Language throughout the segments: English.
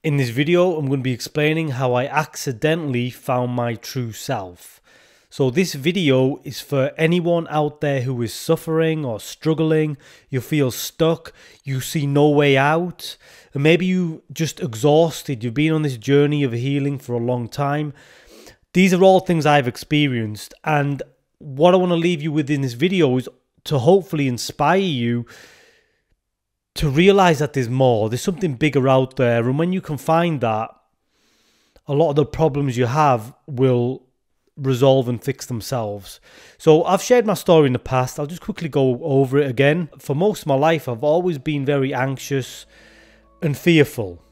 In this video, I'm going to be explaining how I accidentally found my true self. So this video is for anyone out there who is suffering or struggling, you feel stuck, you see no way out, and maybe you just exhausted, you've been on this journey of healing for a long time. These are all things I've experienced, and what I want to leave you with in this video is to hopefully inspire you to realize that there's more, there's something bigger out there, and when you can find that, a lot of the problems you have will resolve and fix themselves. So I've shared my story in the past. I'll just quickly go over it again. For most of my life, I've always been very anxious and fearful.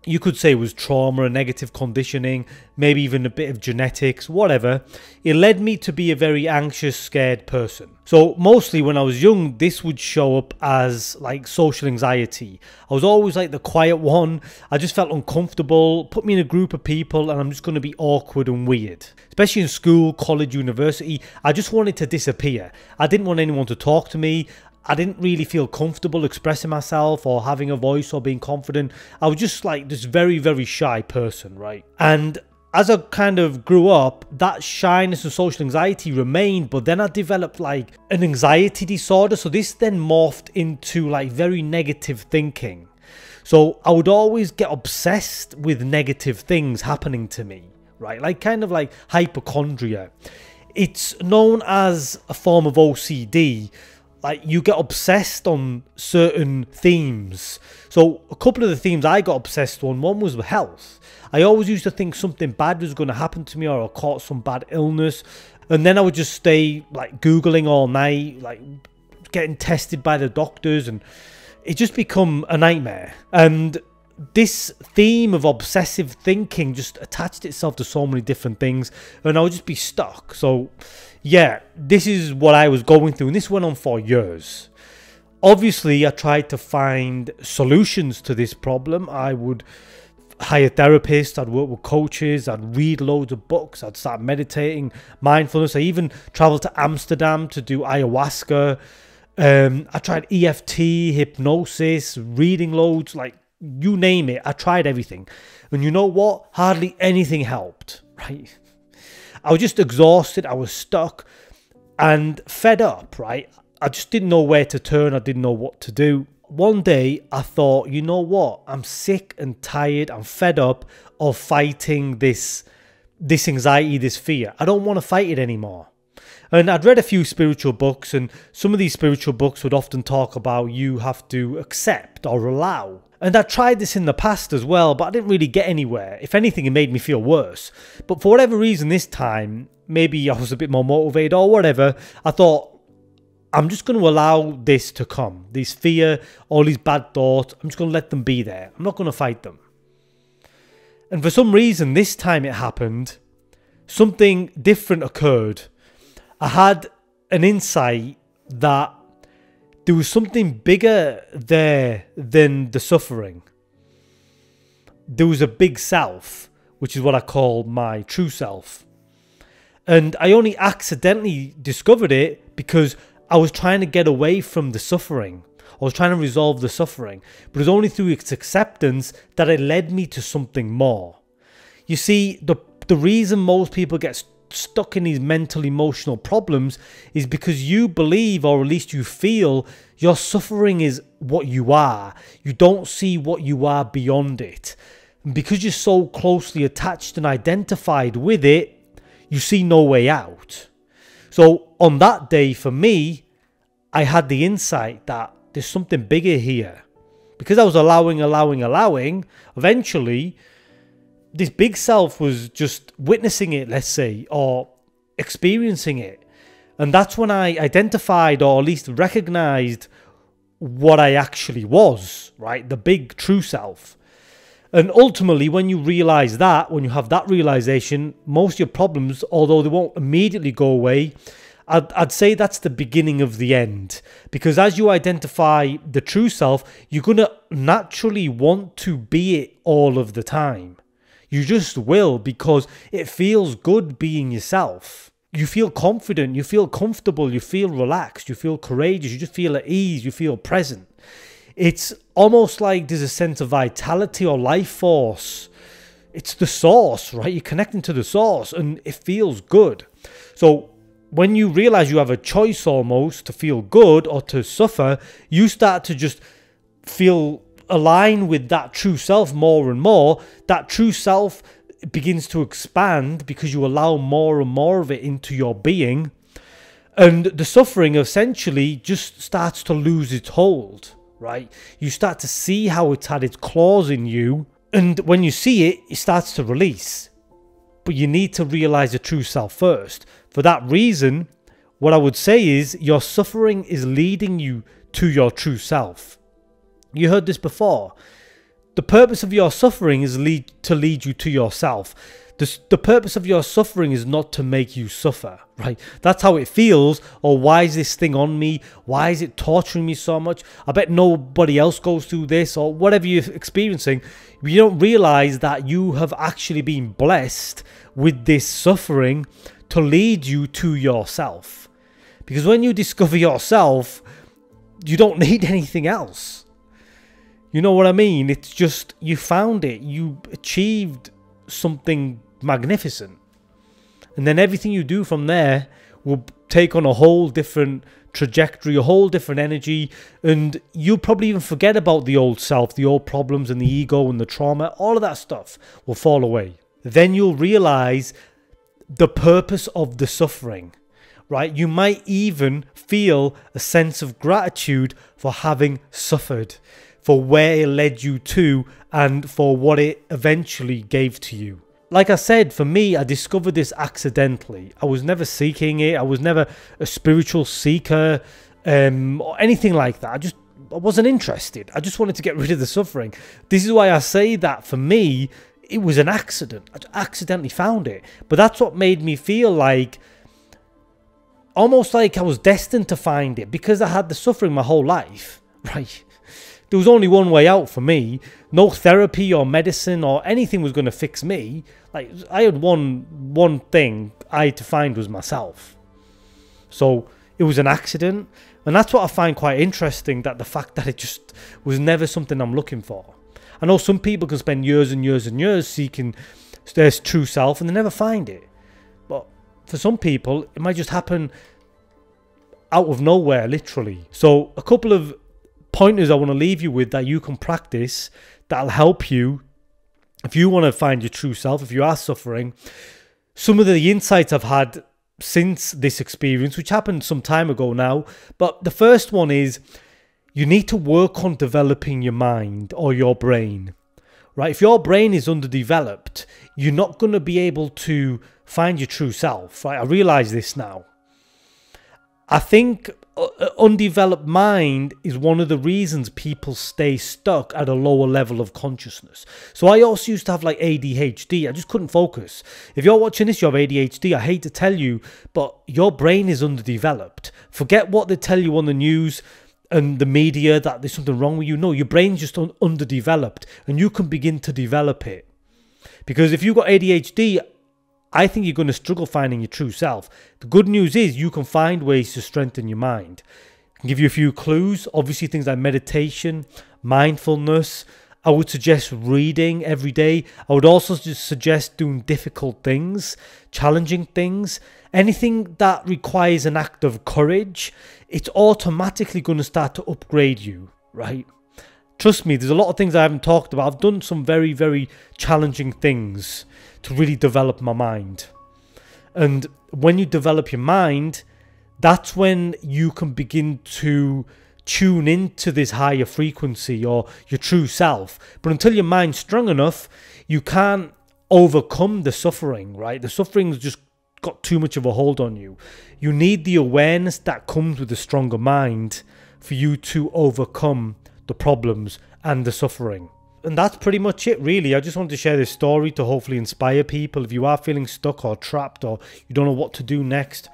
You could say it was trauma and negative conditioning, maybe even a bit of genetics, whatever. It led me to be a very anxious, scared person. So mostly when I was young, this would show up as like social anxiety. I was always like the quiet one. I just felt uncomfortable. Put me in a group of people and I'm just going to be awkward and weird. Especially in school, college, university, I just wanted to disappear. I didn't want anyone to talk to me. I didn't really feel comfortable expressing myself or having a voice or being confident. I was just like this very, very shy person, right? And as I kind of grew up, that shyness and social anxiety remained, but then I developed like an anxiety disorder. So this then morphed into like very negative thinking. So I would always get obsessed with negative things happening to me, right? Like kind of like hypochondria. It's known as a form of OCD. Like you get obsessed on certain themes. So a couple of the themes I got obsessed on, one was with health. I always used to think something bad was going to happen to me or I caught some bad illness. And then I would just stay like Googling all night, like getting tested by the doctors, and it just become a nightmare. And this theme of obsessive thinking just attached itself to so many different things and I would just be stuck. So yeah, this is what I was going through, and this went on for years. Obviously, I tried to find solutions to this problem. I would hire therapists, I'd work with coaches, I'd read loads of books, I'd start meditating, mindfulness. I even traveled to Amsterdam to do ayahuasca. I tried EFT, hypnosis, reading loads, like you name it. I tried everything. And you know what? Hardly anything helped, right? I was just exhausted, I was stuck and fed up, right? I just didn't know where to turn, I didn't know what to do. One day I thought, you know what? I'm sick and tired, I'm fed up of fighting this anxiety, this fear. I don't want to fight it anymore. And I'd read a few spiritual books, and some of these spiritual books would often talk about you have to accept or allow. And I tried this in the past as well, but I didn't really get anywhere. If anything, it made me feel worse. But for whatever reason this time, maybe I was a bit more motivated or whatever, I thought, I'm just going to allow this to come. This fear, all these bad thoughts, I'm just going to let them be there. I'm not going to fight them. And for some reason, this time it happened, something different occurred. I had an insight that there was something bigger there than the suffering. There was a big self, which is what I call my true self. And I only accidentally discovered it because I was trying to get away from the suffering. I was trying to resolve the suffering. But it was only through its acceptance that it led me to something more. You see, the reason most people get stuck in these mental emotional problems is because you believe, or at least you feel, your suffering is what you are. You don't see what you are beyond it. And because you're so closely attached and identified with it, you see no way out. So on that day for me, I had the insight that there's something bigger here. Because I was allowing, eventually this big self was just witnessing it, let's say, or experiencing it. And that's when I identified, or at least recognized, what I actually was, right? The big true self. And ultimately, when you realize that, when you have that realization, most of your problems, although they won't immediately go away, I'd say that's the beginning of the end. Because as you identify the true self, you're going to naturally want to be it all of the time. You just will, because it feels good being yourself. You feel confident, you feel comfortable, you feel relaxed, you feel courageous, you just feel at ease, you feel present. It's almost like there's a sense of vitality or life force. It's the source, right? You're connecting to the source and it feels good. So when you realize you have a choice almost to feel good or to suffer, you start to just feel aligned with that true self more and more. That true self begins to expand because you allow more and more of it into your being. And the suffering essentially just starts to lose its hold, right? You start to see how it's had its claws in you. And when you see it, it starts to release. But you need to realize the true self first. For that reason, what I would say is your suffering is leading you to your true self. You heard this before. The purpose of your suffering is to lead you to yourself. The purpose of your suffering is not to make you suffer, right? That's how it feels. Or why is this thing on me? Why is it torturing me so much? I bet nobody else goes through this, or whatever you're experiencing. You don't realize that you have actually been blessed with this suffering to lead you to yourself. Because when you discover yourself, you don't need anything else. You know what I mean? It's just, you found it. You achieved something magnificent. And then everything you do from there will take on a whole different trajectory, a whole different energy. And you'll probably even forget about the old self, the old problems and the ego and the trauma. All of that stuff will fall away. Then you'll realize the purpose of the suffering, right? You might even feel a sense of gratitude for having suffered, for where it led you to, and for what it eventually gave to you. Like I said, for me, I discovered this accidentally. I was never seeking it. I was never a spiritual seeker or anything like that. I wasn't interested. I just wanted to get rid of the suffering. This is why I say that for me, it was an accident. I accidentally found it. But that's what made me feel like, almost like I was destined to find it, because I had the suffering my whole life, right? There was only one way out for me. No therapy or medicine or anything was going to fix me. Like, I had one thing I had to find was myself. So it was an accident. And that's what I find quite interesting, that the fact that it just was never something I'm looking for. I know some people can spend years and years and years seeking their true self and they never find it. But for some people, it might just happen out of nowhere, literally. So a couple of pointers I want to leave you with that you can practice, that'll help you if you want to find your true self, if you are suffering. Some of the insights I've had since this experience, which happened some time ago now, but the first one is you need to work on developing your mind or your brain, right? If your brain is underdeveloped, you're not going to be able to find your true self, right? I realize this now. I think undeveloped mind is one of the reasons people stay stuck at a lower level of consciousness. So I also used to have like ADHD. I just couldn't focus. If you're watching this, you have ADHD. I hate to tell you, but your brain is underdeveloped. Forget what they tell you on the news and the media that there's something wrong with you. No, your brain's just underdeveloped, and you can begin to develop it. Because if you've got ADHD, I think you're going to struggle finding your true self. The good news is you can find ways to strengthen your mind. I can give you a few clues. Obviously, things like meditation, mindfulness. I would suggest reading every day. I would also just suggest doing difficult things, challenging things. Anything that requires an act of courage, it's automatically going to start to upgrade you, right? Trust me, there's a lot of things I haven't talked about. I've done some very, very challenging things to really develop my mind. And when you develop your mind, that's when you can begin to tune into this higher frequency or your true self. But until your mind's strong enough, you can't overcome the suffering, right? The suffering's just got too much of a hold on you. You need the awareness that comes with a stronger mind for you to overcome the problems and the suffering. And that's pretty much it, really. I just wanted to share this story to hopefully inspire people. If you are feeling stuck or trapped or you don't know what to do next,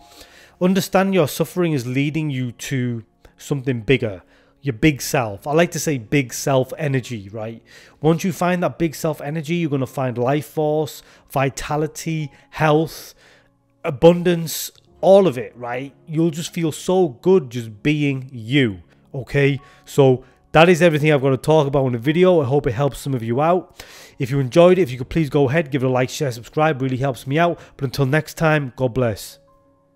understand your suffering is leading you to something bigger, your big self. I like to say big self energy, right? Once you find that big self energy, you're going to find life force, vitality, health, abundance, all of it, right? You'll just feel so good just being you, okay? So that is everything I've got to talk about in the video. I hope it helps some of you out. If you enjoyed it, if you could please go ahead, give it a like, share, subscribe, really helps me out. But until next time, God bless.